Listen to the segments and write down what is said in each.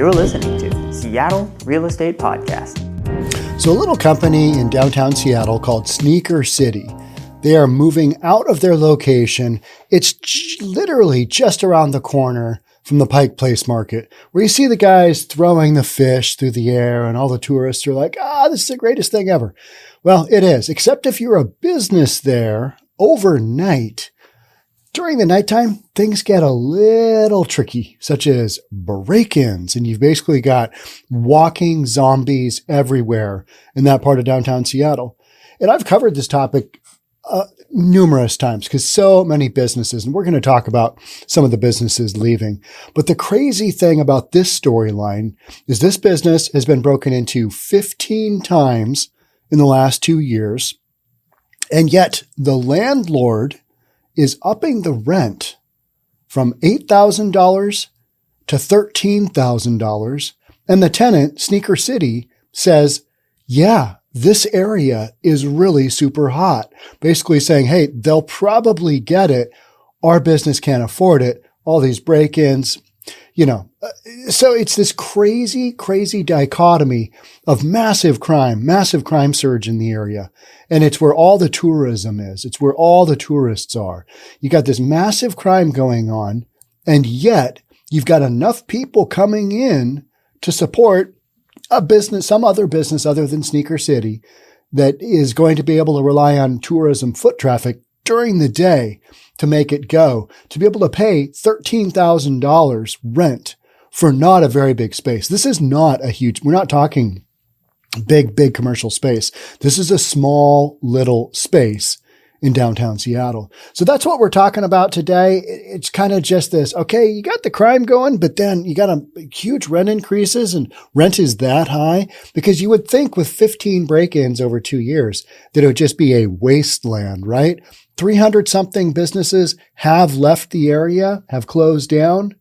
You're listening to Seattle Real Estate Podcast. So a little company in downtown Seattle called Sneaker City, they are moving out of their location. It's literally just around the corner from the Pike Place Market, where you see the guys throwing the fish through the air and all the tourists are like, this is the greatest thing ever. Well, it is, except if you're a business there overnight. During the nighttime, things get a little tricky, such as break-ins, and you've basically got walking zombies everywhere in that part of downtown Seattle. And I've covered this topic numerous times because so many businesses, and we're going to talk about some of the businesses leaving. But the crazy thing about this storyline is this business has been broken into 15 times in the last 2 years, and yet the landlord is upping the rent from $8,000 to $13,000. And the tenant, Sneaker City, says, yeah, this area is really super hot. Basically saying, hey, they'll probably get it. Our business can't afford it. All these break-ins, So it's this crazy, crazy dichotomy of massive crime surge in the area. And it's where all the tourism is. It's where all the tourists are. You got this massive crime going on, and yet you've got enough people coming in to support a business, some other business other than Sneaker City, that is going to be able to rely on tourism foot traffic during the day to make it go, to be able to pay $13,000 rent for not a very big space. This is not we're not talking big commercial space. This is a small little space in downtown Seattle. So that's what we're talking about today. It's kind of just this, okay, you got the crime going, but then you got a huge rent increases, and rent is that high because you would think with 15 break-ins over 2 years that it would just be a wasteland, right? 300 something businesses have left the area, have closed down.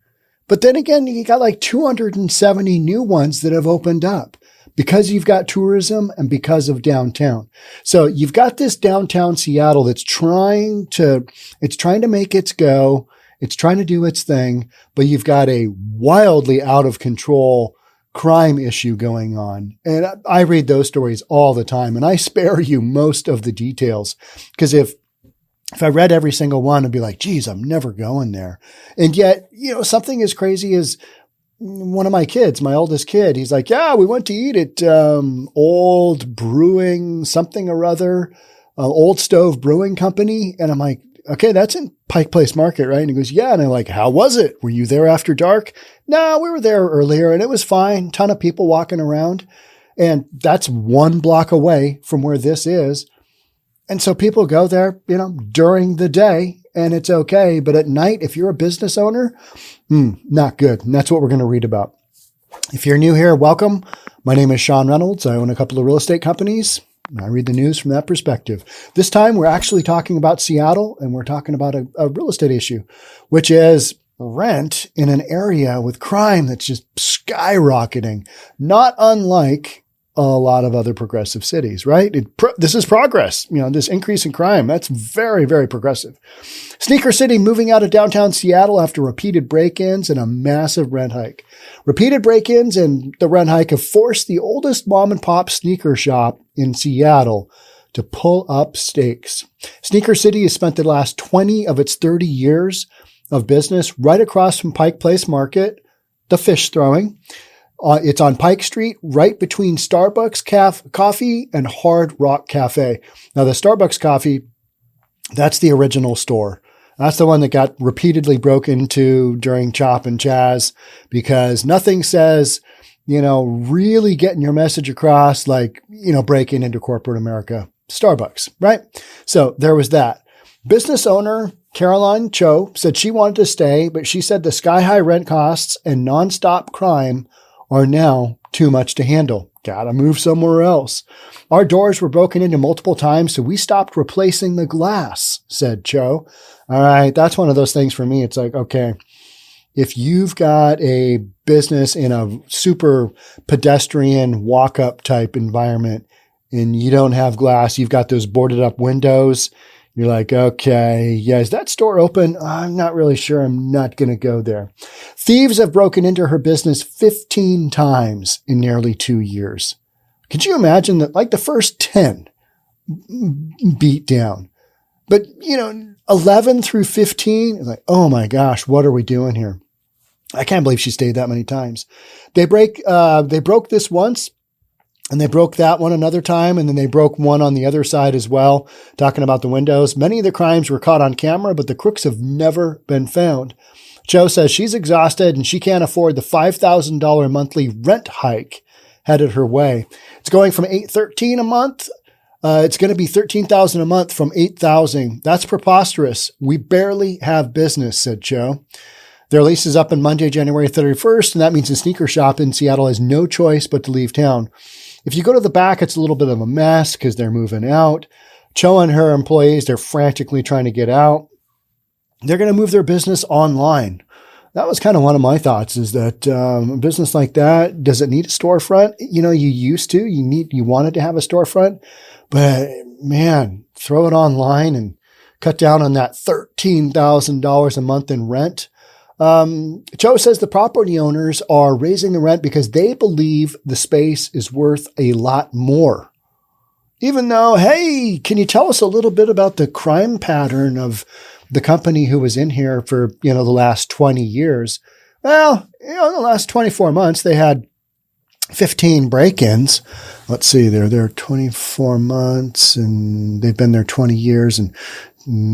But then again, you got like 270 new ones that have opened up because you've got tourism and because of downtown. So you've got this downtown Seattle that's trying to make its go. It's trying to do its thing, but you've got a wildly out of control crime issue going on. And I read those stories all the time, and I spare you most of the details because if I read every single one, I'd be like, geez, I'm never going there. And yet, something as crazy as one of my kids, my oldest kid, he's like, yeah, we went to eat at Old Brewing something or other, Old Stove Brewing Company. And I'm like, okay, that's in Pike Place Market, right? And he goes, yeah. And I'm like, how was it? Were you there after dark? No, we were there earlier and it was fine. Ton of people walking around. And that's 1 block away from where this is. And so people go there, during the day and it's okay. But at night, if you're a business owner, not good. And that's what we're going to read about. If you're new here, welcome. My name is Sean Reynolds. I own a couple of real estate companies. I read the news from that perspective. This time we're actually talking about Seattle, and we're talking about a real estate issue, which is rent in an area with crime that's just skyrocketing, not unlike a lot of other progressive cities, right? This is progress. This increase in crime, that's very, very progressive. Sneaker City moving out of downtown Seattle after repeated break-ins and a massive rent hike. Repeated break-ins and the rent hike have forced the oldest mom and pop sneaker shop in Seattle to pull up stakes. Sneaker City has spent the last 20 of its 30 years of business right across from Pike Place Market, the fish throwing. It's on Pike Street, right between Starbucks Coffee and Hard Rock Cafe. Now, the Starbucks Coffee, that's the original store. That's the one that got repeatedly broken into during Chop and Chaz because nothing says, really getting your message across like, breaking into corporate America. Starbucks, right? So there was that. Business owner Caroline Cho said she wanted to stay, but she said the sky-high rent costs and nonstop crime are now too much to handle. Gotta move somewhere else. Our doors were broken into multiple times, so we stopped replacing the glass, said Cho. All right, that's one of those things for me. It's like, okay, if you've got a business in a super pedestrian walk-up type environment and you don't have glass, you've got those boarded up windows, You're like, okay, yeah, is that store open? I'm not really sure. I'm not going to go there. Thieves have broken into her business 15 times in nearly 2 years. Could you imagine that, like the first 10 beat down? But, 11 through 15, it's like, oh my gosh, what are we doing here? I can't believe she stayed that many times. They broke this once, and they broke that one another time, and then they broke one on the other side as well, talking about the windows. Many of the crimes were caught on camera, but the crooks have never been found. Joe says she's exhausted and she can't afford the $5,000 monthly rent hike headed her way. It's going from $813 a month. It's going to be $13,000 a month from $8,000. That's preposterous. We barely have business, said Joe. Their lease is up on Monday, January 31st, and that means the sneaker shop in Seattle has no choice but to leave town. If you go to the back, it's a little bit of a mess because they're moving out. Cho and her employees, they're frantically trying to get out. They're going to move their business online. That was kind of one of my thoughts, is that a business like that, does it need a storefront? You used to. You wanted to have a storefront. But, man, throw it online and cut down on that $13,000 a month in rent. Joe says the property owners are raising the rent because they believe the space is worth a lot more. Even though, hey, can you tell us a little bit about the crime pattern of the company who was in here for, the last 20 years? Well, in the last 24 months, they had 15 break-ins. Let's see, they're there 24 months and they've been there 20 years and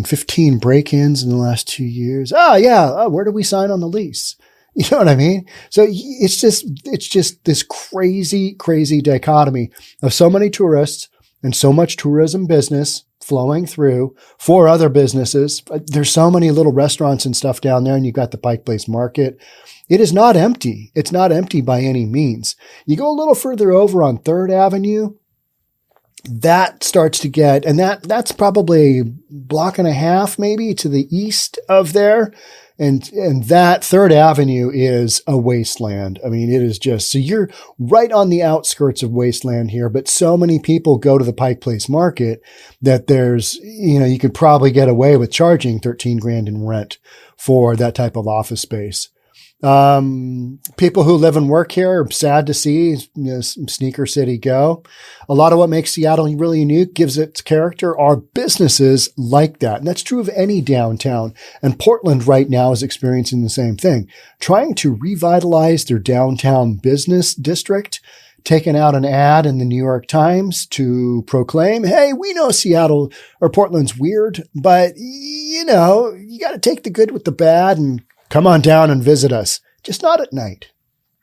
15 break-ins in the last 2 years. Where do we sign on the lease? You know what I mean? So it's just this crazy, crazy dichotomy of so many tourists and so much tourism business flowing through for other businesses. There's so many little restaurants and stuff down there, and you've got the Pike Place Market. It is not empty. It's not empty by any means. You go a little further over on 3rd Avenue, that starts to get, and that's probably a block and a half maybe to the east of there. And that 3rd Avenue is a wasteland. I mean, it is just, so you're right on the outskirts of wasteland here, but so many people go to the Pike Place Market that there's, you could probably get away with charging $13,000 in rent for that type of office space. People who live and work here are sad to see Sneaker City go. A lot of what makes Seattle really unique, gives its character, are businesses like that. And that's true of any downtown. And Portland right now is experiencing the same thing, trying to revitalize their downtown business district, taking out an ad in the New York Times to proclaim, hey, we know Seattle or Portland's weird, but you got to take the good with the bad and come on down and visit us. Just not at night.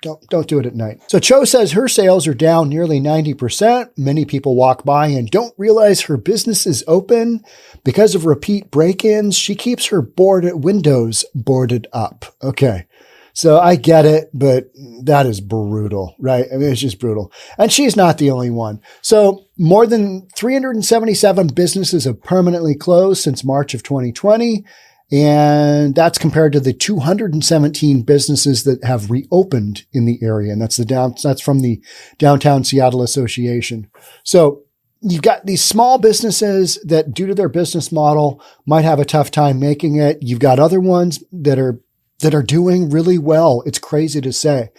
Don't do it at night. So Cho says her sales are down nearly 90%. Many people walk by and don't realize her business is open because of repeat break-ins. She keeps her windows boarded up. Okay. So I get it, but that is brutal, right? I mean, it's just brutal. And she's not the only one. So more than 377 businesses have permanently closed since March of 2020. And that's compared to the 217 businesses that have reopened in the area. And that's from the Downtown Seattle Association. So you've got these small businesses that, due to their business model, might have a tough time making it. You've got other ones that are doing really well. It's crazy to say.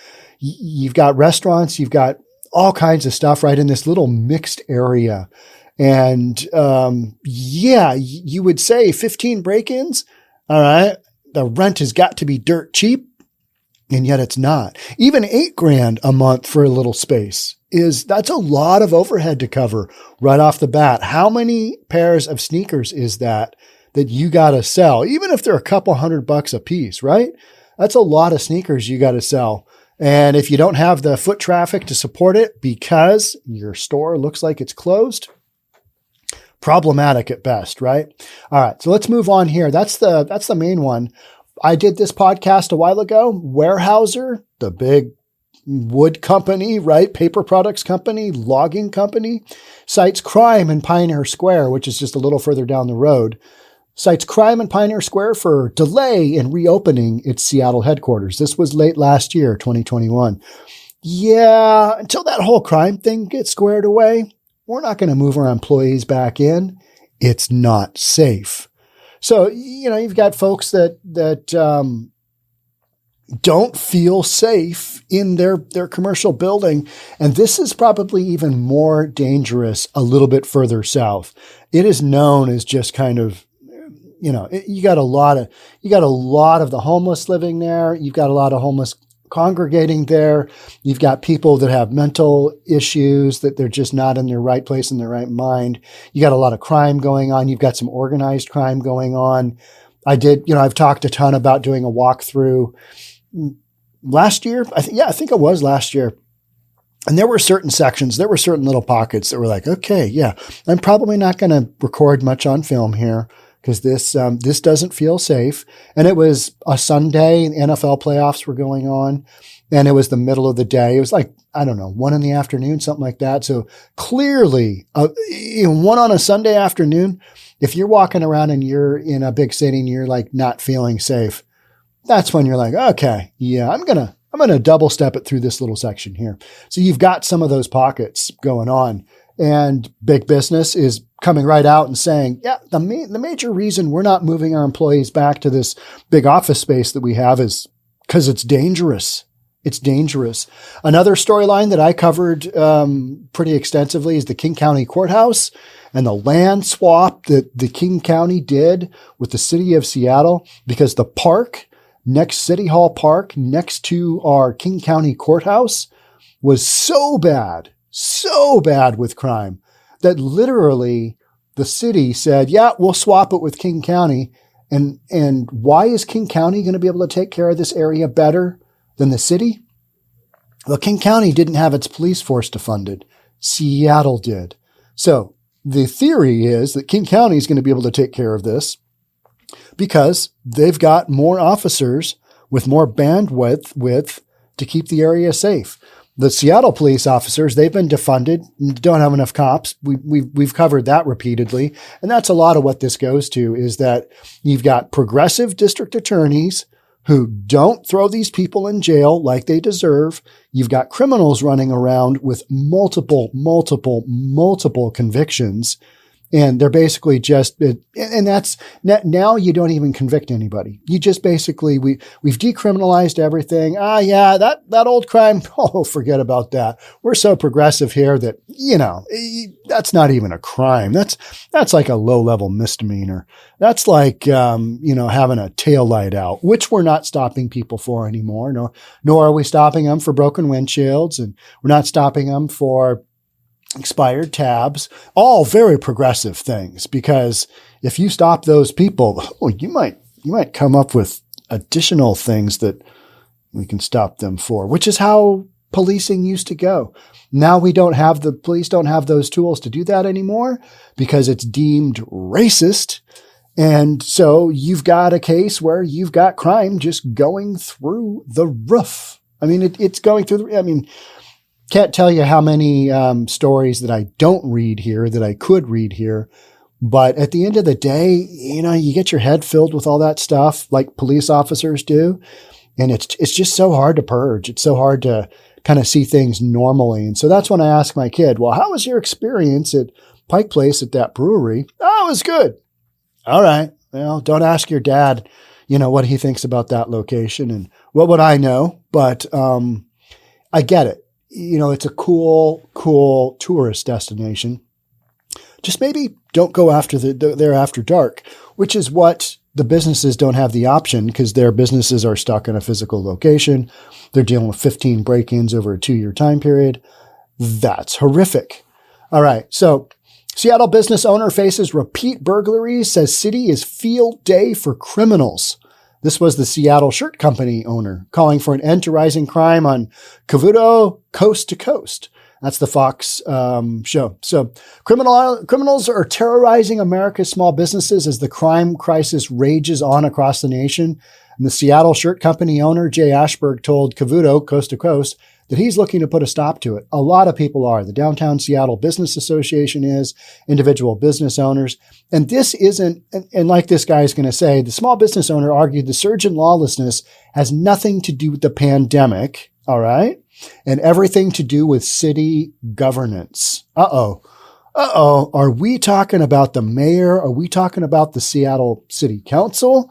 You've got restaurants, you've got all kinds of stuff right in this little mixed area. And you would say 15 break-ins. All right. The rent has got to be dirt cheap, and yet it's not. Even $8,000 a month for a little space that's a lot of overhead to cover right off the bat. How many pairs of sneakers is that you got to sell? Even if they're a couple $100 a piece, right? That's a lot of sneakers you got to sell. And if you don't have the foot traffic to support it because your store looks like it's closed, problematic at best, right? All right, so let's move on here. That's the main one. I did this podcast a while ago. Weyerhaeuser, the big wood company, right? Paper products company, logging company, cites crime in Pioneer Square, which is just a little further down the road. Cites crime in Pioneer Square for delay in reopening its Seattle headquarters. This was late last year, 2021. Yeah, until that whole crime thing gets squared away, we're not going to move our employees back in. it's not safe. So, you've got folks that don't feel safe in their commercial building. And this is probably even more dangerous a little bit further south. It is known as just kind of, you got a lot of the homeless living there. You've got a lot of homeless congregating there. You've got people that have mental issues, that they're just not in their right place, in their right mind. You got a lot of crime going on. You've got some organized crime going on. I've talked a ton about doing a walkthrough last year. I think it was last year. And there were certain sections, there were certain little pockets that were like, okay, yeah, I'm probably not going to record much on film here because this doesn't feel safe. And it was a Sunday, NFL playoffs were going on, and it was the middle of the day. It was like, I don't know, 1 PM, something like that. So clearly, 1 on a Sunday afternoon, if you're walking around and you're in a big city and you're like not feeling safe, that's when you're like, okay, yeah, I'm going to double step it through this little section here. So you've got some of those pockets going on, and big business is coming right out and saying, yeah, the major reason we're not moving our employees back to this big office space that we have is because it's dangerous. It's dangerous. Another storyline that I covered pretty extensively is the King County Courthouse and the land swap that the King County did with the city of Seattle, because the park next City Hall Park, next to our King County Courthouse, was so bad with crime that literally the city said, yeah, we'll swap it with King County. And why is King County going to be able to take care of this area better than the city? Well, King County didn't have its police force defunded. Seattle did. So the theory is that King County is going to be able to take care of this because they've got more officers with more bandwidth to keep the area safe. The Seattle police officers, they've been defunded, don't have enough cops. We've covered that repeatedly. And that's a lot of what this goes to, is that you've got progressive district attorneys who don't throw these people in jail like they deserve. You've got criminals running around with multiple convictions. And they're basically just, and that's now you don't even convict anybody. You just basically, we've decriminalized everything. Yeah, that old crime. Oh, forget about that. We're so progressive here that, that's not even a crime. That's like a low level misdemeanor. That's like, having a taillight out, which we're not stopping people for anymore. Nor are we stopping them for broken windshields, and we're not stopping them for expired tabs, all very progressive things, because if you stop those people, you might come up with additional things that we can stop them for, which is how policing used to go. Now the police don't have those tools to do that anymore because it's deemed racist. And so you've got a case where you've got crime just going through the roof. I mean, it's going through can't tell you how many stories that I don't read here that I could read here. But at the end of the day, you get your head filled with all that stuff like police officers do. And it's just so hard to purge. It's so hard to kind of see things normally. And so that's when I ask my kid, well, how was your experience at Pike Place at that brewery? Oh, it was good. All right. Well, don't ask your dad, what he thinks about that location and what would I know. But I get it. It's a cool tourist destination. Just maybe don't go there after dark, which is what the businesses don't have the option, because their businesses are stuck in a physical location. They're dealing with 15 break-ins over a 2-year time period. That's horrific. All right. So Seattle business owner faces repeat burglaries, says city is field day for criminals. This was the Seattle Shirt Company owner calling for an end to rising crime on Courthouse coast to coast. That's the Fox show. So criminals are terrorizing America's small businesses as the crime crisis rages on across the nation. And the Seattle Shirt Company owner, Jay Ashberg, told Courthouse coast to coast that he's looking to put a stop to it. A lot of people are. The Downtown Seattle Business Association is, individual business owners. And this isn't, and like this guy is going to say, the small business owner argued the surge in lawlessness has nothing to do with the pandemic, all right, and everything to do with city governance. Uh-oh, are we talking about the mayor? Are we talking about the Seattle City Council?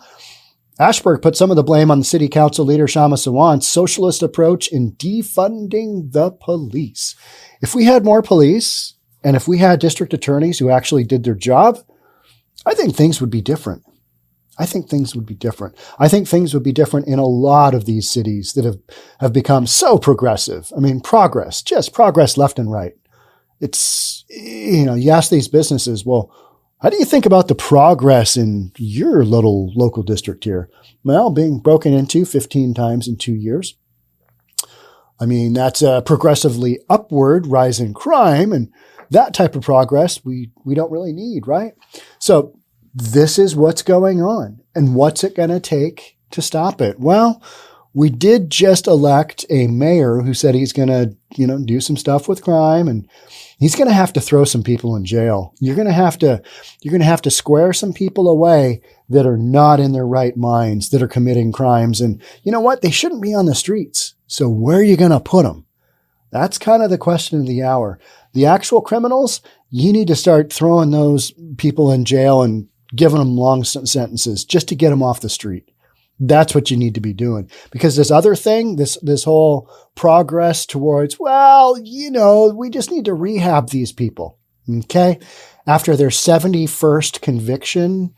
Ashburg put some of the blame on the city council leader Kshama Sawant's socialist approach in defunding the police. If we had more police and if we had district attorneys who actually did their job, I think things would be different. I think things would be different. I think things would be different in a lot of these cities that have become so progressive. I mean, just progress left and right. It's, you ask these businesses, well, how do you think about the progress in your little local district here? Well, being broken into 15 times in 2 years. I mean, that's a progressively upward rise in crime, and that type of progress we don't really need, right? So this is what's going on. And what's it going to take to stop it? Well, we did just elect a mayor who said he's going to, do some stuff with crime, and he's going to have to throw some people in jail. You're going to have to square some people away that are not in their right minds, that are committing crimes. And you know what? They shouldn't be on the streets. So where are you going to put them? That's kind of the question of the hour. The actual criminals, you need to start throwing those people in jail and giving them long sentences just to get them off the street. That's what you need to be doing, because this other thing, this whole progress towards, we just need to rehab these people. Okay. After their 71st conviction,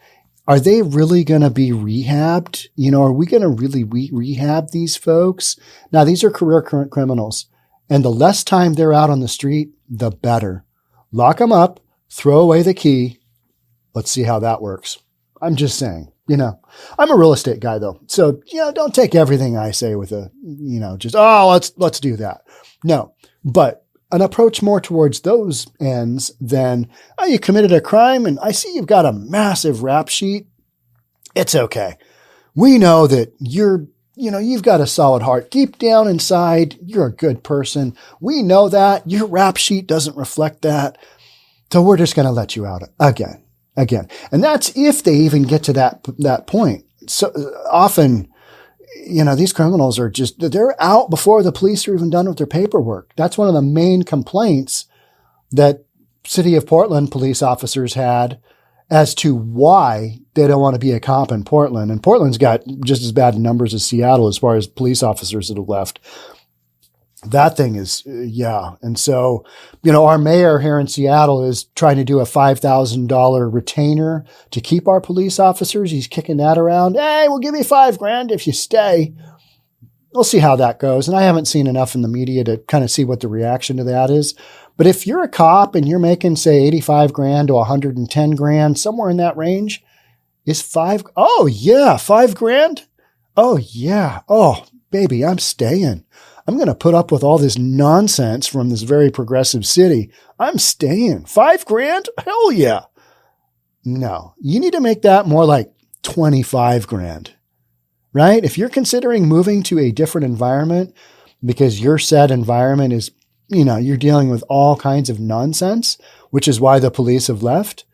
are they really going to be rehabbed? Are we going to really rehab these folks? Now, these are career current criminals, and the less time they're out on the street, the better. Lock them up, throw away the key. Let's see how that works. I'm just saying. I'm a real estate guy though. So, don't take everything I say with let's do that. No, but an approach more towards those ends than, you committed a crime and I see you've got a massive rap sheet. It's okay. We know that you've got a solid heart. Deep down inside, you're a good person. We know that your rap sheet doesn't reflect that. So we're just going to let you out again. And that's if they even get to that point. So often, these criminals they're out before the police are even done with their paperwork. That's one of the main complaints that City of Portland police officers had as to why they don't want to be a cop in Portland. And Portland's got just as bad numbers as Seattle as far as police officers that have left. That thing is, And so, our mayor here in Seattle is trying to do a $5,000 retainer to keep our police officers. He's kicking that around. Hey, we'll give you $5,000 if you stay. We'll see how that goes. And I haven't seen enough in the media to kind of see what the reaction to that is. But if you're a cop and you're making, say, $85,000 to $110,000, somewhere in that range, is $5,000. Oh yeah, $5,000. Oh yeah. Oh baby, I'm staying. I'm going to put up with all this nonsense from this very progressive city. I'm staying. $5,000? Hell yeah. No, you need to make that more like $25,000, right? If you're considering moving to a different environment because your said environment is, you're dealing with all kinds of nonsense, which is why the police have left,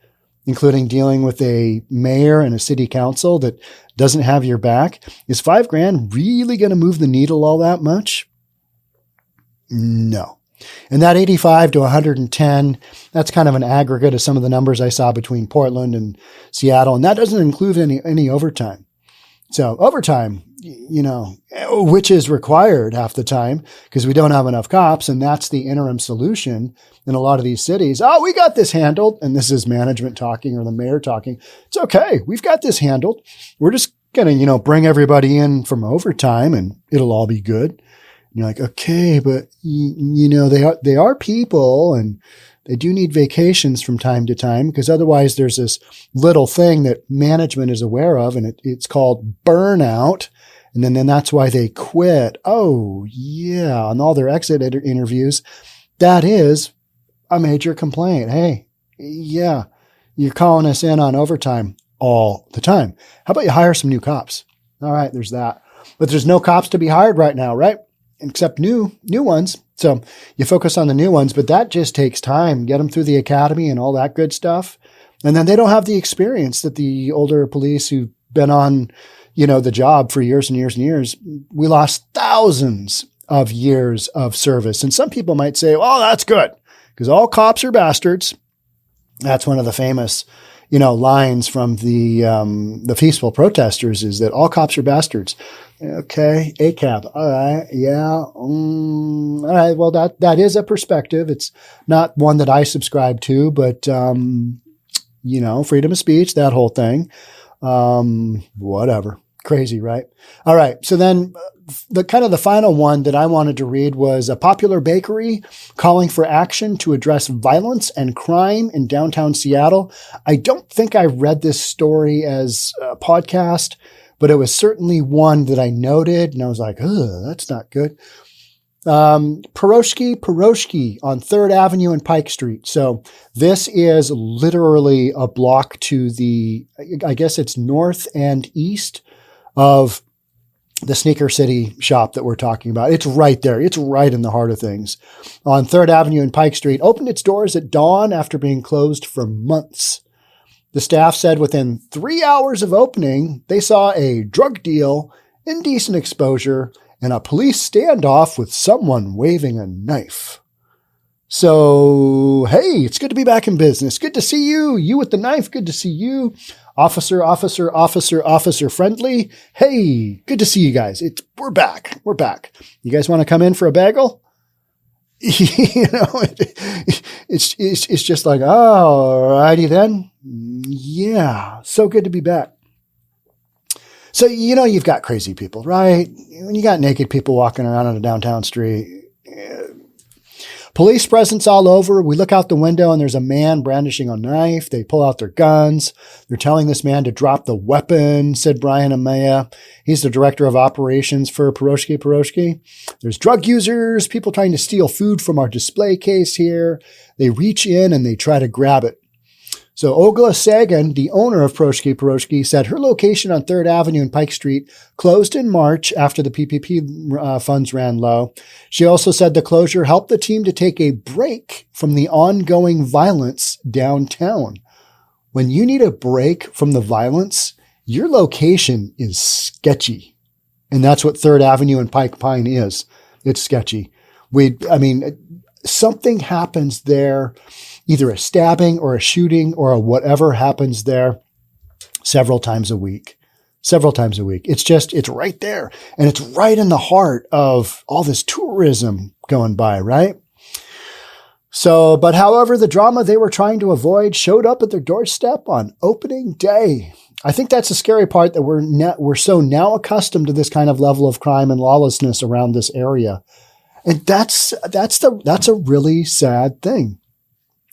including dealing with a mayor and a city council that doesn't have your back. Is $5,000 really going to move the needle all that much? No. And that 85 to 110, that's kind of an aggregate of some of the numbers I saw between Portland and Seattle. And that doesn't include any overtime. So overtime, which is required half the time because we don't have enough cops. And that's the interim solution in a lot of these cities. Oh, we got this handled. And this is management talking or the mayor talking. It's okay. We've got this handled. We're just going to, bring everybody in from overtime and it'll all be good. And you're like, okay, but they are people and they do need vacations from time to time because otherwise there's this little thing that management is aware of and it's called burnout. And then that's why they quit. Oh yeah. On all their exit interviews, that is a major complaint. Hey, yeah, you're calling us in on overtime all the time. How about you hire some new cops? All right. There's that, but there's no cops to be hired right now, right? Except new ones. So you focus on the new ones, but that just takes time. Get them through the academy and all that good stuff. And then they don't have the experience that the older police who've been on, the job for years and years and years. We lost thousands of years of service. And some people might say, well, that's good because all cops are bastards. That's one of the famous, lines from the peaceful protesters is that all cops are bastards. Okay, ACAB. All right, yeah. All right. Well, that is a perspective. It's not one that I subscribe to, but freedom of speech, that whole thing. Whatever. Crazy, right? All right. So then the final one that I wanted to read was a popular bakery calling for action to address violence and crime in downtown Seattle. I don't think I read this story as a podcast, but it was certainly one that I noted and I was like, oh, that's not good. Perovski on 3rd Avenue and Pike Street. So this is literally a block to I guess it's north and east of the Sneaker City shop that we're talking about. It's right there. It's right in the heart of things. On 3rd Avenue and Pike Street, opened its doors at dawn after being closed for months. The staff said within 3 hours of opening, they saw a drug deal, indecent exposure, and a police standoff with someone waving a knife. So, hey, it's good to be back in business. Good to see you. You with the knife. Good to see you. Officer friendly. Hey, good to see you guys. We're back. We're back. You guys want to come in for a bagel? It's just like, oh, alrighty then. Yeah. So good to be back. So, you've got crazy people, right? When you got naked people walking around on a downtown street, police presence all over. We look out the window and there's a man brandishing a knife. They pull out their guns. They're telling this man to drop the weapon, said Brian Amaya. He's the director of operations for Perovski. There's drug users, people trying to steal food from our display case here. They reach in and they try to grab it. So 𝒂𝒂𝒕𝒍𝒆, the owner of Perovski, said her location on 3rd Avenue and Pike Street closed in March after the PPP funds ran low. She also said the closure helped the team to take a break from the ongoing violence downtown. When you need a break from the violence, your location is sketchy. And that's what 3rd Avenue and Pike Pine is. It's sketchy. Something happens there, either a stabbing or a shooting or a whatever happens there several times a week. It's right there. And it's right in the heart of all this tourism going by, right? So, but however, the drama they were trying to avoid showed up at their doorstep on opening day. I think that's the scary part, that we're so now accustomed to this kind of level of crime and lawlessness around this area. And that's a really sad thing.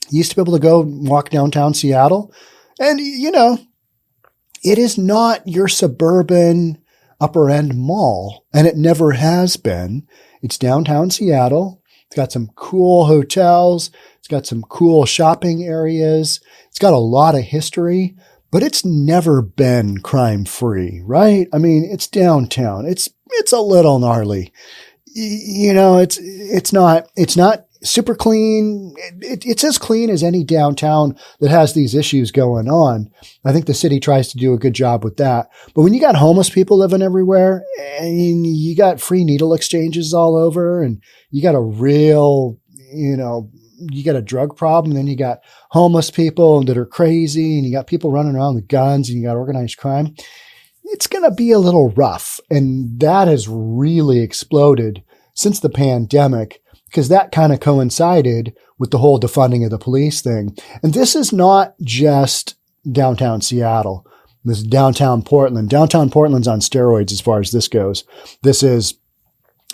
You used to be able to go walk downtown Seattle and, it is not your suburban upper end mall, and it never has been. It's downtown Seattle. It's got some cool hotels. It's got some cool shopping areas. It's got a lot of history, but it's never been crime free, right? It's downtown. It's a little gnarly. It's not super clean. It's as clean as any downtown that has these issues going on. I think the city tries to do a good job with that. But when you got homeless people living everywhere and you got free needle exchanges all over and you got a real, you got a drug problem, then you got homeless people that are crazy and you got people running around with guns and you got organized crime, it's going to be a little rough. And that has really exploded since the pandemic, because that kind of coincided with the whole defunding of the police thing. And this is not just downtown Seattle. This is downtown Portland. Downtown Portland's on steroids as far as this goes. This is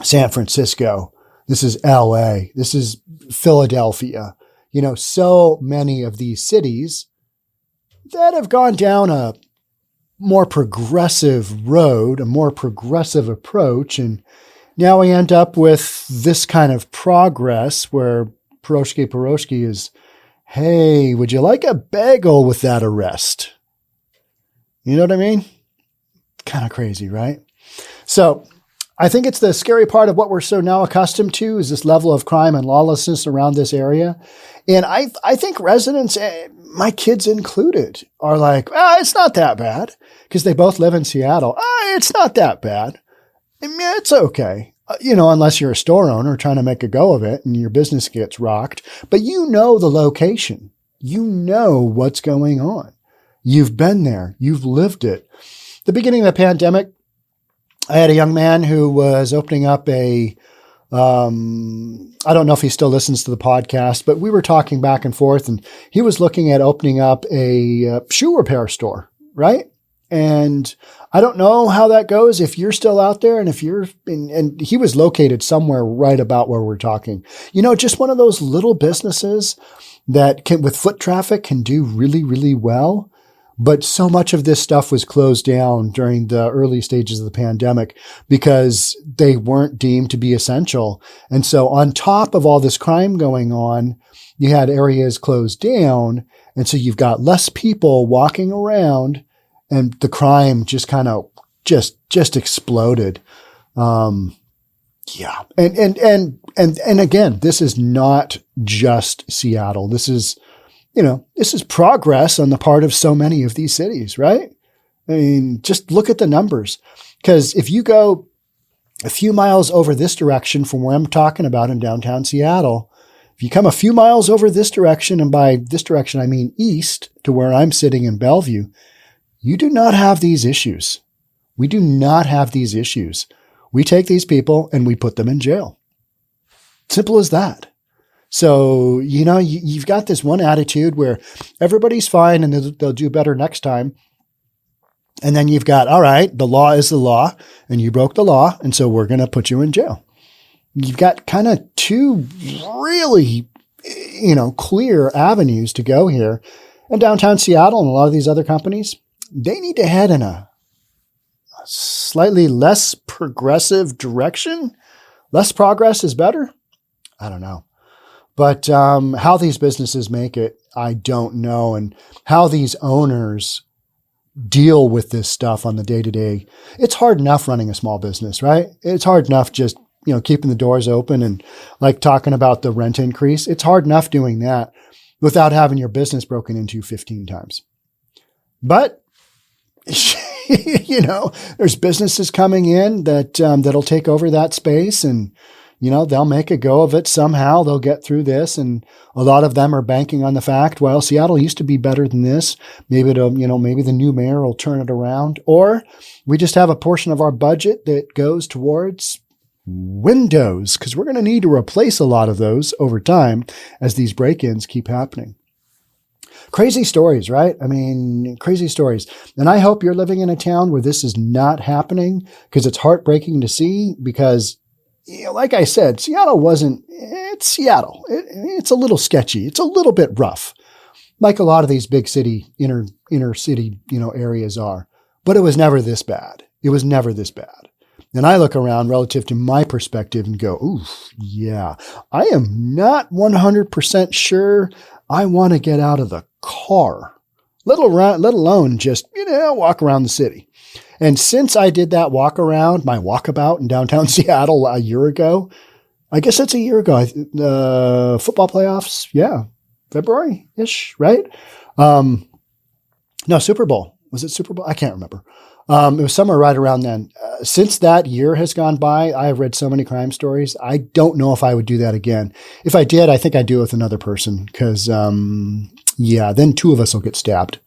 San Francisco. This is LA. This is Philadelphia. So many of these cities that have gone down a more progressive road, a more progressive approach. And now we end up with this kind of progress where Perovski is, hey, would you like a bagel with that arrest? You know what I mean? Kind of crazy, right? So I think it's the scary part of what we're so now accustomed to is this level of crime and lawlessness around this area. And I think residents, my kids included, are like, it's not that bad, because they both live in Seattle. It's not that bad. It's okay. Unless you're a store owner trying to make a go of it and your business gets rocked, but the location, You know what's going on. You've been there. You've lived it. The beginning of the pandemic, I had a young man who was opening up I don't know if he still listens to the podcast, but we were talking back and forth, and he was looking at opening up a shoe repair store, right? And I don't know how that goes if you're still out there, and and he was located somewhere right about where we're talking. Just one of those little businesses that with foot traffic can do really, really well. But so much of this stuff was closed down during the early stages of the pandemic because they weren't deemed to be essential. And so on top of all this crime going on, you had areas closed down. And so you've got less people walking around, and the crime just kind of just exploded. Yeah. And again, this is not just Seattle. This is progress on the part of so many of these cities, right? I mean, just look at the numbers. Because if you go a few miles over this direction from where I'm talking about in downtown Seattle, if you come a few miles over this direction, and by this direction, I mean east to where I'm sitting in Bellevue, you do not have these issues. We do not have these issues. We take these people and we put them in jail. Simple as that. So, you've got this one attitude where everybody's fine and they'll do better next time. And then you've got, all right, the law is the law and you broke the law. And so we're going to put you in jail. You've got kind of two really, clear avenues to go here. And downtown Seattle and a lot of these other companies, they need to head in a slightly less progressive direction. Less progress is better. I don't know. But how these businesses make it, I don't know. And how these owners deal with this stuff on the day-to-day. It's hard enough running a small business, right? It's hard enough just, keeping the doors open and like talking about the rent increase. It's hard enough doing that without having your business broken into 15 times. But, there's businesses coming in that'll take over that space, and they'll make a go of it somehow. They'll get through this. And a lot of them are banking on the fact, well, Seattle used to be better than this. Maybe maybe the new mayor will turn it around. Or we just have a portion of our budget that goes towards windows, because we're going to need to replace a lot of those over time as these break-ins keep happening. Crazy stories, right? I mean, crazy stories. And I hope you're living in a town where this is not happening, because it's heartbreaking to see, because like I said, it's Seattle. It's a little sketchy. It's a little bit rough, like a lot of these big city, inner city, areas are. But it was never this bad. It was never this bad. And I look around relative to my perspective and go, ooh, yeah, I am not 100% sure I want to get out of the car, let alone just, walk around the city. And since I did that my walkabout in downtown Seattle a year ago, I guess that's a year ago, football playoffs. Yeah. February-ish, right? No, Super Bowl. Was it Super Bowl? I can't remember. It was somewhere right around then. Since that year has gone by, I have read so many crime stories. I don't know if I would do that again. If I did, I think I'd do it with another person, because, then two of us will get stabbed.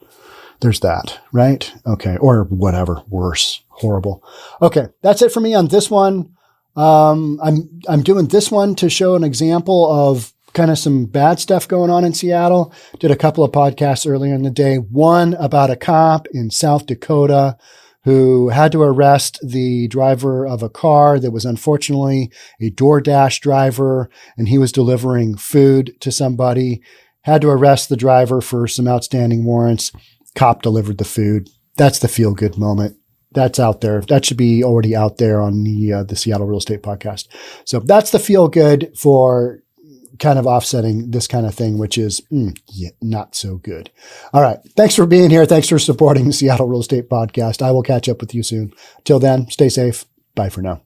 There's that, right? Okay. Or whatever. Worse. Horrible. Okay. That's it for me on this one. I'm doing this one to show an example of kind of some bad stuff going on in Seattle. Did a couple of podcasts earlier in the day. One about a cop in South Dakota who had to arrest the driver of a car that was unfortunately a DoorDash driver, and he was delivering food to somebody. Had to arrest the driver for some outstanding warrants. Cop delivered the food. That's the feel-good moment. That's out there. That should be already out there on the Seattle Real Estate Podcast. So that's the feel-good for kind of offsetting this kind of thing, which is not so good. All right. Thanks for being here. Thanks for supporting the Seattle Real Estate Podcast. I will catch up with you soon. Till then, stay safe. Bye for now.